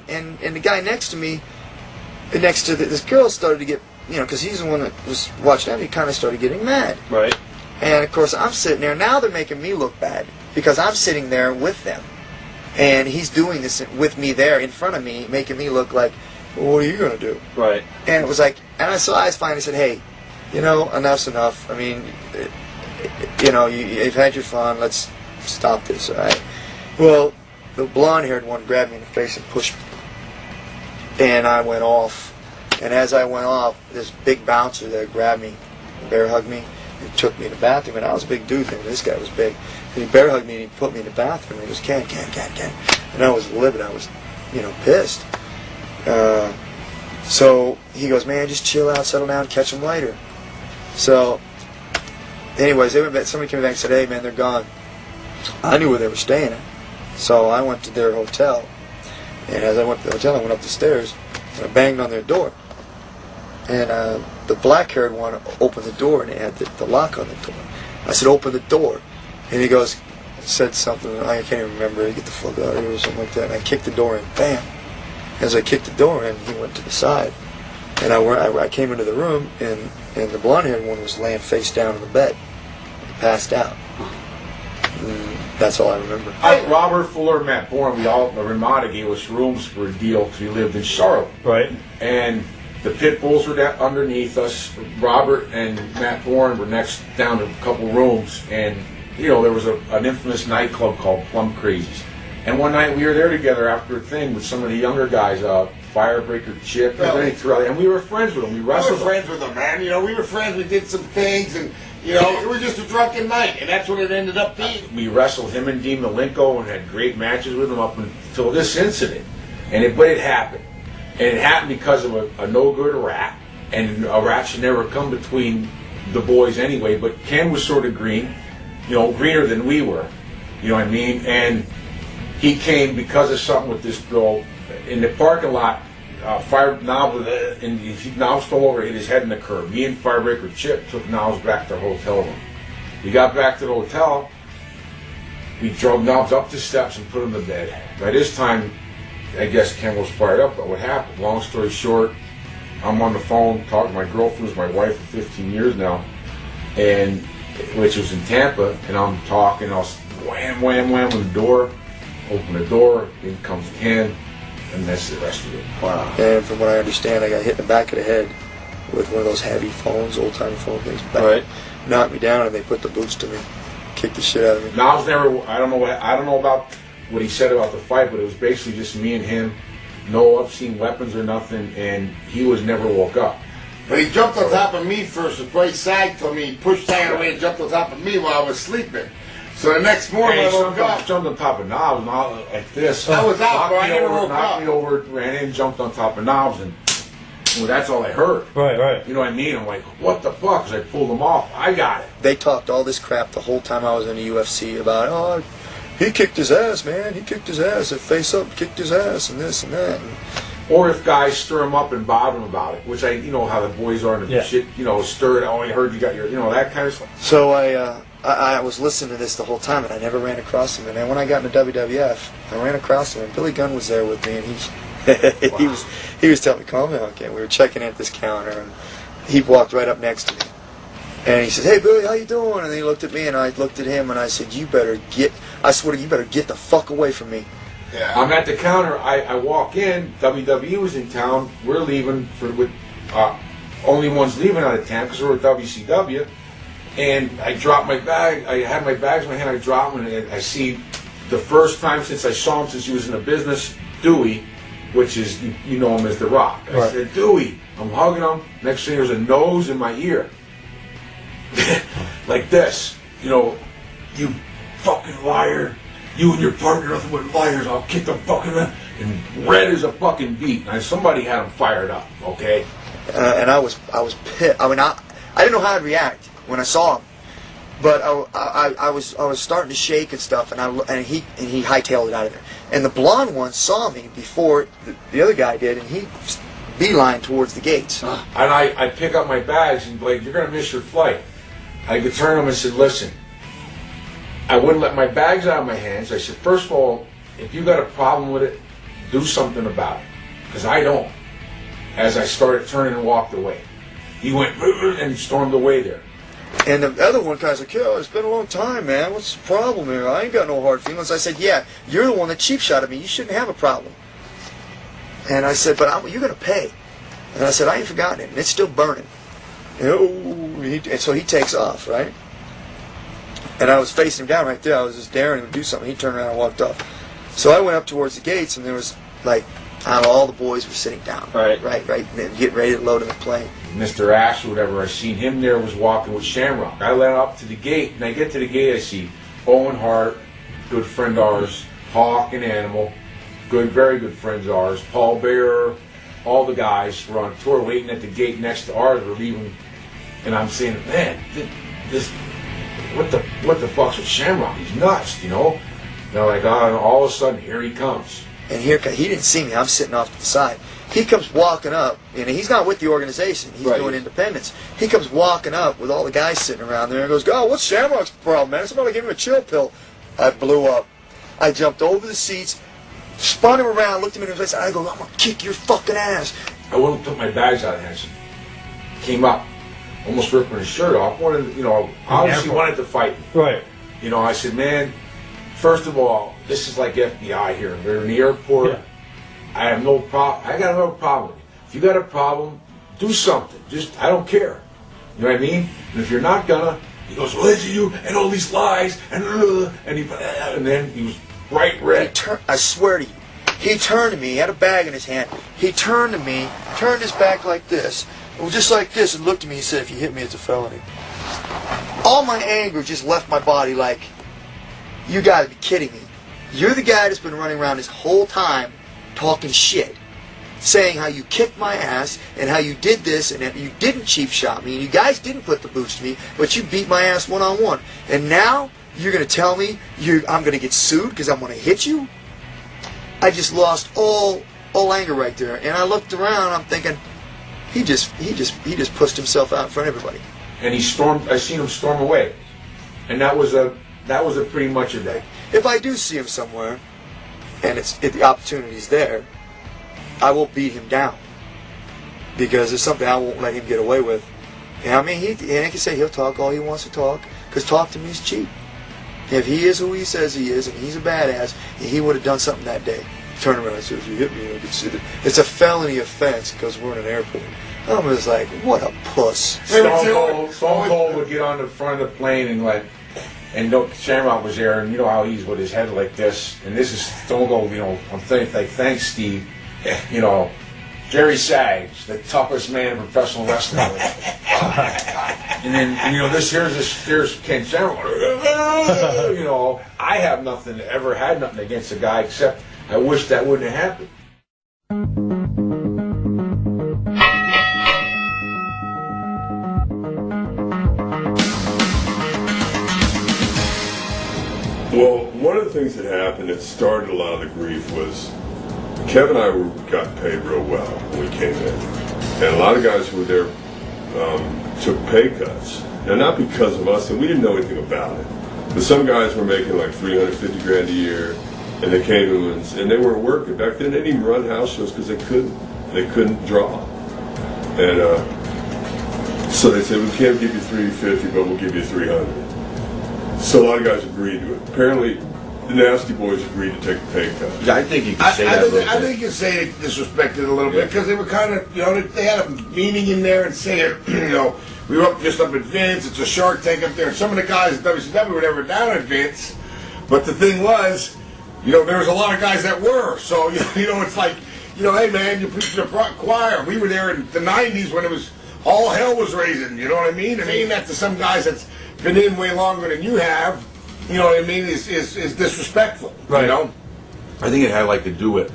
and the guy next to me, next to this girl, started to get, because he's the one that was watching that, he kind of started getting mad. Right. And of course, I'm sitting there. Now they're making me look bad because I'm sitting there with them, and he's doing this with me there in front of me, making me look like, well, what are you gonna do? Right. And it was like, and I finally said, hey, enough's enough. I mean, you've had your fun. Let's stop this, all right? Well, the blonde-haired one grabbed me in the face and pushed me, and I went off. And as I went off, this big bouncer there grabbed me, bear hugged me, and took me in the bathroom. And I was a big dude, and this guy was big. And he bear hugged me and he put me in the bathroom. And he goes, Ken. And I was livid. I was, pissed. So he goes, man, just chill out, settle down, catch them later. So, anyways, somebody came back and said, hey, man, they're gone. I knew where they were staying at. So I went to their hotel. And as I went to the hotel, I went up the stairs and I banged on their door. And the black-haired one opened the door and it had the lock on the door. I said, open the door. And he said something, I can't even remember, get the fuck out of here or something like that. And I kicked the door in, bam. As I kicked the door in, he went to the side. And I came into the room, and the blonde-haired one was laying face down in the bed. He passed out. And that's all I remember. Robert Fuller and Matt Bourne, Ramada gave us rooms for a deal because we lived in Charlotte. Right. And the Pit Bulls were underneath us. Robert and Matt Bourne were next down to a couple rooms. And, there was an infamous nightclub called Plum Crazies. And one night we were there together after a thing with some of the younger guys, Firebreaker Chip, and we were friends with them. We wrestled. We were friends with them, man. We were friends. We did some things, and it was just a drunken night, and that's what it ended up being. We wrestled him and Dean Malenko and had great matches with him up until this incident, but it happened, and it happened because of a no good rat, and a rat should never come between the boys anyway. But Ken was sort of green, greener than we were, you know what I mean, and he came because of something with this girl in the parking lot. Knobs fell over, hit his head in the curb. Me and Firebreaker Chip took Knobs back to the hotel room. We got back to the hotel. We drove Knobs up the steps and put him to bed. By this time, I guess Ken was fired up. But what happened? Long story short, I'm on the phone talking to my girlfriend, who's my wife for 15 years now, and which was in Tampa. And I'm talking. I was wham, wham, wham on the door. Open the door, in comes Ken, and that's the rest of it. Wow. And from what I understand, I got hit in the back of the head with one of those heavy phones, old-time phone things. Right. Knocked me down, and they put the boots to me, kicked the shit out of me. Knobs never. I don't know about what he said about the fight, but it was basically just me and him, no obscene weapons or nothing, and he was never woke up. But he jumped on top of me first. The place side told me he pushed Tiger away and jumped on top of me while I was sleeping. So the next morning I woke up. Jumped on top of Knobs, like this. I was out, but I never woke up. Knocked me over, ran in, jumped on top of Knobs, and that's all I heard. Right. You know what I mean? I'm like, what the fuck? Because I pulled him off. I got it. They talked all this crap the whole time I was in the UFC about, he kicked his ass, man. He kicked his ass. It face up, kicked his ass, and this and that. Or if guys stir him up and bother him about it, which you know how the boys are in the shit, stir it. Oh, I heard you got your, that kind of stuff. So I was listening to this the whole time, and I never ran across him. And then when I got into WWF, I ran across him, and Billy Gunn was there with me, and he was telling me, calm down, okay. We were checking in at this counter, and he walked right up next to me. And he said, hey, Billy, how you doing? And he looked at me, and I looked at him, and I said, I swear to you, better get the fuck away from me. Yeah. I'm at the counter. I walk in. WWE was in town. We're leaving with only ones leaving out of town because we're at WCW. And I dropped my bag. I had my bags in my hand. I dropped them, and I see the first time since I saw him since he was in the business, Dewey, which is you know him as The Rock. I said, Dewey. I'm hugging him. Next thing, there's a nose in my ear, like this. You fucking liar. You and your partner nothing but liars. I'll kick the fucking and red as a fucking beet. And somebody had him fired up. Okay. And I was pissed. I mean, I didn't know how I'd react when I saw him, but I was starting to shake and stuff. And he hightailed it out of there. And the blonde one saw me before the other guy did, and he beeline towards the gates. And I pick up my bags and like, you're gonna miss your flight. I could turn him and said, listen. I wouldn't let my bags out of my hands. I said, first of all, if you got a problem with it, Do something about it. Because I don't. As I started turning and walked away. He went and stormed away there. And the other one guy's like, yo, it's been a long time, man. What's the problem here? I ain't got no hard feelings. I said, yeah, you're the one that cheap shot at me. You shouldn't have a problem. And I said, but you're going to pay. And I said, I ain't forgotten it. And it's still burning. And so he takes off, right? And I was facing him down right there. I was just daring him to do something. He turned around and walked off. So I went up towards the gates, and there was, like, I don't know, all the boys were sitting down. Right. And getting ready to load in the plane. Mr. Ash or whatever, I seen him there, was walking with Shamrock. I went up to the gate, and I get to the gate, I see Owen Hart, good friend of ours, Hawk and Animal, very good friends of ours, Paul Bearer, all the guys were on tour waiting at the gate next to ours, were leaving, and I'm saying, man, this, what the fuck's with Shamrock? He's nuts, you know? And they're like, oh, all of a sudden, here he comes. And he didn't see me. I'm sitting off to the side. He comes walking up, and he's not with the organization. He's doing independence. He comes walking up with all the guys sitting around there and goes, "Oh, what's Shamrock's problem, man? Somebody give him a chill pill." I blew up. I jumped over the seats, spun him around, looked him in the face, and I go, "I'm going to kick your fucking ass." I went and took my bags out of Henson. Came up, almost ripping his shirt off. Obviously wanted to fight me. Right. You know, I said, man, first of all, this is like FBI here. They're in the airport. Yeah. I have no problem. I got no problem. If you got a problem, do something. I don't care. You know what I mean? And if you're not gonna, he goes, well, it's you and all these lies and then he was bright red. I swear to you, he turned to me. He had a bag in his hand. He turned to me, turned his back like this, just like this, and looked at me. He said, "If you hit me, it's a felony." All my anger just left my body. Like, you got to be kidding me. You're the guy that's been running around this whole time talking shit, saying how you kicked my ass and how you did this and that you didn't cheap shot me and you guys didn't put the boots to me, but you beat my ass one-on-one. And now you're going to tell me I'm going to get sued because I'm going to hit you? I just lost all anger right there. And I looked around, I'm thinking, he just pushed himself out in front of everybody. And I seen him storm away. And that was a pretty much a day. If I do see him somewhere, and if the opportunity's there, I will beat him down. Because it's something I won't let him get away with. And I mean, he can say he'll talk all he wants to talk, because talk to me is cheap. If he is who he says he is, and he's a badass, and he would have done something that day, turn around and say, "If you hit me, you'll get sued." It's a felony offense because we're in an airport. I was like, what a puss. Stone Cold would get on the front of the plane and Shamrock was there, and you know how he's with his head like this, and this is Stone Cold, you know, I'm saying, like, thanks, Steve. You know, Jerry Sags, the toughest man in professional wrestling. And then, you know, here's Ken Shamrock. You know, I have ever had nothing against the guy, except I wish that wouldn't have happened. Well, one of the things that happened that started a lot of the grief was Kevin and I got paid real well when we came in. And a lot of guys who were there took pay cuts. Now, not because of us, and we didn't know anything about it. But some guys were making like $350 grand a year, and they came in and they weren't working. Back then, they didn't even run house shows because they couldn't draw. And so they said, we can't give you $350, but we'll give you $300. So a lot of guys agreed to it. Apparently, the Nasty Boys agreed to take a pay cut. Yeah, I think you can say that. I think you can say they disrespected a little bit because they were kind of, you know, they had a meaning in there and saying, you know, we were just up at Vince. It's a Shark Tank up there. And some of the guys at WCW were never down at Vince. But the thing was, you know, there was a lot of guys that were. So, you know, it's like, you know, hey, man, you preach to the choir. We were there in the 90s when it was all hell was raising. You know what I mean? And saying that to some guys that's been in way longer than you have, you know what I mean, is disrespectful. Right. You know? I think it had like to do with,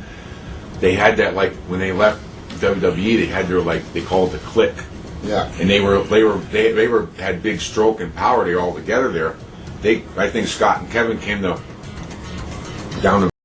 they had that, like, when they left WWE, they had their, like, they called it the clique. Yeah. And they had big stroke and power. They were all together there. I think Scott and Kevin came down to